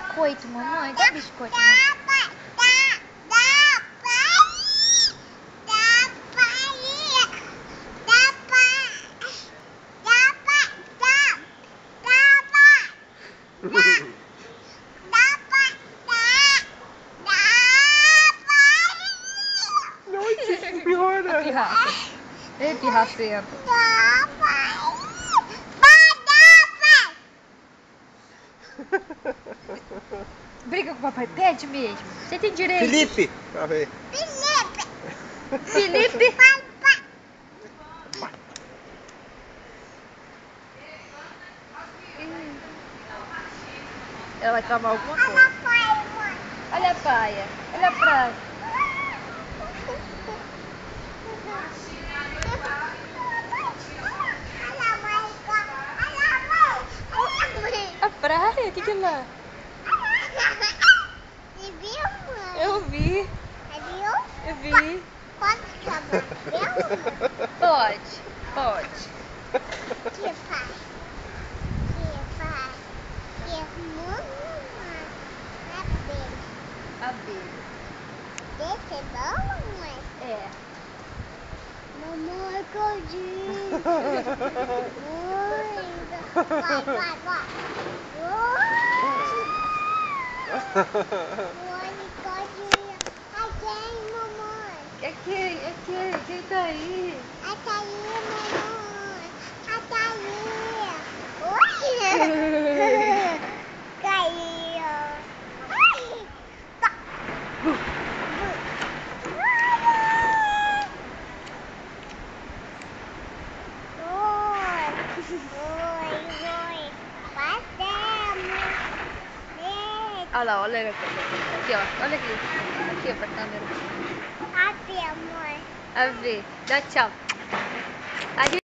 biscoito, mamãe. Dá biscoito, mamãe. Nossa senhora! A pirraça. Ei, pirracento. Briga com o papai, pede mesmo. Você tem direito. Felipe! Pra ver. Felipe. Ela vai tomar alguma coisa. Olha a paia. Olha a praia. A praia? O que que é lá? Você viu, mãe? Eu vi. Viu? Eu vi. Pode chamar? Viu, mãe? Pode. Pode. Que faz? Que faz? Que mamãe? Abelha. Desse é bom, mãe? É. Mamãe, acredito. Vai. Mãe, tadinha. Aqui, mamãe. É quem tá aí? Até aí, mamãe. Até aí. Oi. Caiu. Ai. Tá. Oi. Passamos. Olha lá, olha aqui. Aqui, ó. Olha aqui. Aqui, ó, pra câmera. Até, mãe. A ver. Dá tchau. A gente